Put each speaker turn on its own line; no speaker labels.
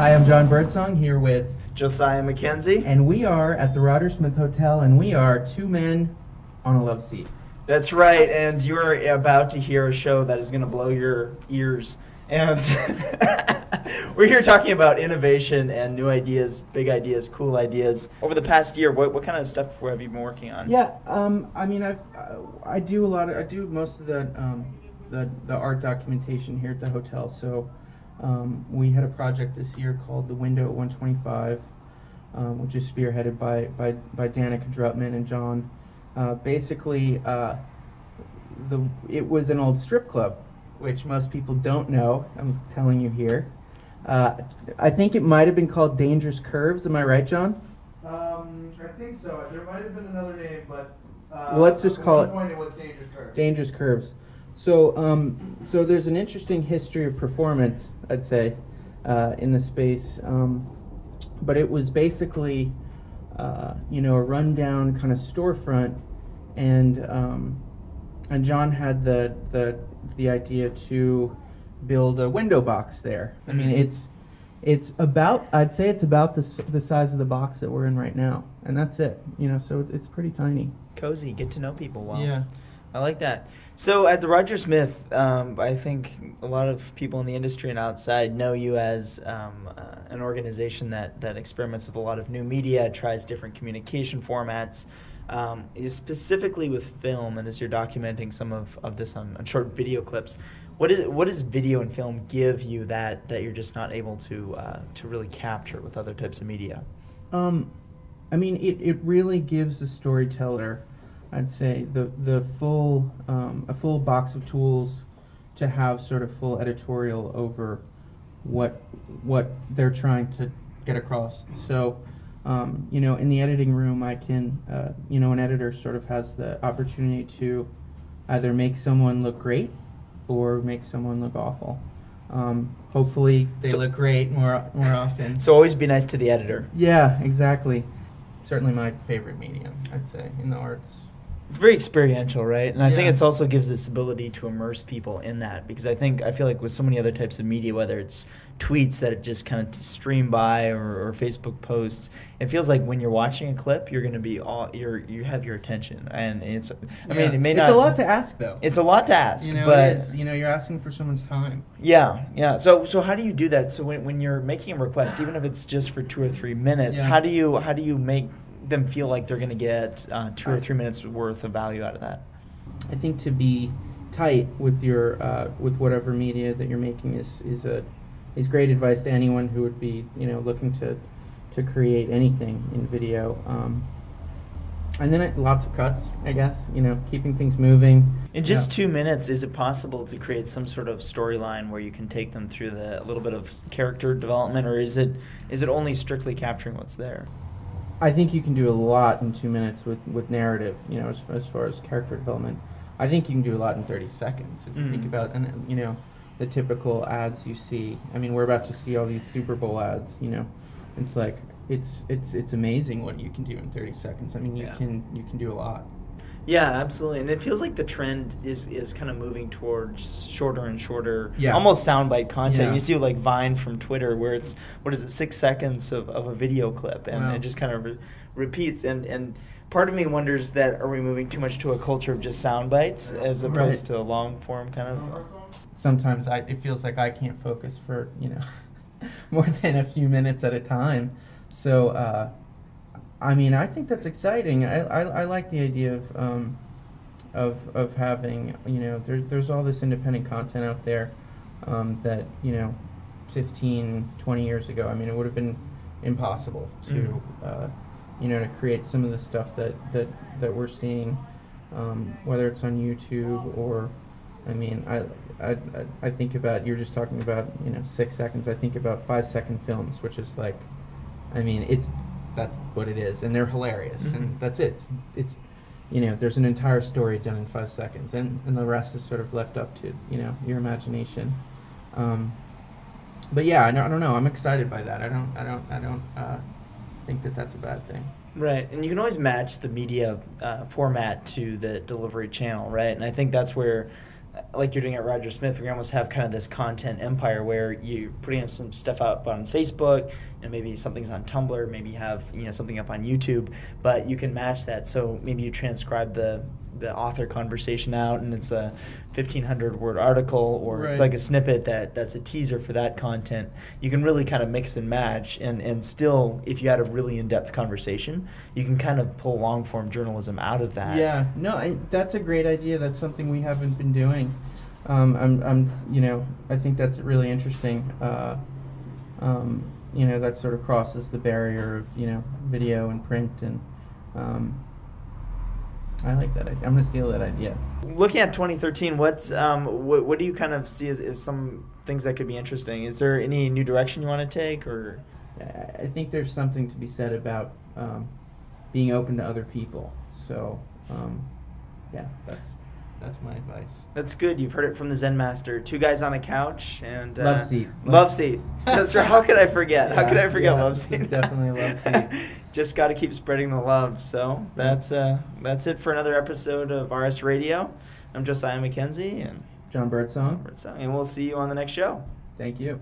Hi, I'm John Birdsong here with
Josiah Mackenzie.
And we are at the Roger Smith Hotel, and we are two men on a love seat.
That's right, and you're about to hear a show that is going to blow your ears. And we're here talking about innovation and new ideas, big ideas, cool ideas. Over the past year, what kind of stuff have you been working on?
Yeah, I mean, I do most of the art documentation here at the hotel. So we had a project this year called The Window at 125, which is spearheaded by Danica Drutman and John. Basically, it was an old strip club, which most people don't know. I'm telling you here. I think it might have been called Dangerous Curves. Am I right, John?
I think so. There might have been another name, but
let's just call it.
At one point, it was Dangerous Curves.
Dangerous Curves. So, so there's an interesting history of performance, I'd say, in the space. But it was basically, a rundown kind of storefront, and John had the idea to build a window box there. I mean, it's about, I'd say it's about the size of the box that we're in right now, and that's it. So it's pretty tiny.
Cozy, get to know people well.
Yeah.
I like that. So at the Roger Smith, I think a lot of people in the industry and outside know you as an organization that experiments with a lot of new media, tries different communication formats, specifically with film, and as you're documenting some of this on short video clips. What does video and film give you that you're just not able to really capture with other types of media?
I mean, it really gives the storyteller, I'd say, the full a full box of tools to have sort of full editorial over what they're trying to get across. So, in the editing room, I can, an editor sort of has the opportunity to either make someone look great or make someone look awful. Hopefully, they look great more often.
So always be nice to the editor.
Yeah, exactly. Certainly my favorite medium, I'd say, in the arts.
It's very experiential, right? And I think
Yeah.
it also gives this ability to immerse people in that, because I feel like with so many other types of media, whether it's tweets that just kind of stream by or Facebook posts, it feels like when you're watching a clip, you're going to be you have your attention, and it's. I mean, it may not.
It's a lot to ask, though.
It's a lot to ask,
but it is. You're asking for someone's time.
Yeah. So how do you do that? So when you're making a request, even if it's just for 2 or 3 minutes, how do you make them feel like they're going to get 2 or 3 minutes worth of value out of that?
I think to be tight with your with whatever media that you're making is great advice to anyone who would be looking to create anything in video. And then lots of cuts, I guess. Keeping things moving.
In just 2 minutes, is it possible to create some sort of storyline where you can take them through a little bit of character development, or is it only strictly capturing what's there?
I think you can do a lot in 2 minutes with narrative, as far as character development. I think you can do a lot in 30 seconds if you think about, the typical ads you see. I mean, we're about to see all these Super Bowl ads, It's like, it's amazing what you can do in 30 seconds. I mean, you can do a lot.
Yeah, absolutely. And it feels like the trend is kind of moving towards shorter and shorter,
Yeah.
almost soundbite content.
Yeah.
You see like Vine from Twitter, where it's, 6 seconds of a video clip, and
Wow.
it just kind of repeats. And part of me wonders that, are we moving too much to a culture of just sound bites as opposed to a long form kind of?
Sometimes it feels like I can't focus for, more than a few minutes at a time. So, I mean, I think that's exciting. I like the idea of having, there's all this independent content out there that 15, 20 years ago, I mean, it would have been impossible to to create some of the stuff that we're seeing, whether it's on YouTube or, I mean, I think about, you're just talking about 6 seconds. I think about 5-second films, which is like, I mean, that's what it is, and they're hilarious, and that's it. It's there's an entire story done in 5 seconds, and the rest is sort of left up to your imagination. But yeah, I don't know. I'm excited by that. I don't think that's a bad thing.
Right, and you can always match the media format to the delivery channel, right? And I think that's where like you're doing at Roger Smith, we almost have kind of this content empire where you're putting up some stuff up on Facebook, and maybe something's on Tumblr, maybe you have something up on YouTube, but you can match that. So maybe you transcribe the author conversation out, and it's a 1,500 word article, or it's
Right.
like a snippet that's a teaser for that content. You can really kind of mix and match, and still, if you had a really in-depth conversation, you can kind of pull long-form journalism out of that.
Yeah, no, that's a great idea. That's something we haven't been doing. I think that's really interesting. That sort of crosses the barrier of video and print, and I like that idea. I'm gonna steal that idea.
Looking at 2013, what do you kind of see as some things that could be interesting? Is there any new direction you want to take, or?
I think there's something to be said about being open to other people. So, yeah, that's my advice.
That's good. You've heard it from the Zen Master. Two guys on a couch and
love seat.
Love seat. That's right. How could I forget? How could I forget love seat?
It's definitely a love seat.
Just got to keep spreading the love. So that's it for another episode of RS Radio. I'm Josiah Mackenzie and
John Birdsong.
And we'll see you on the next show.
Thank you.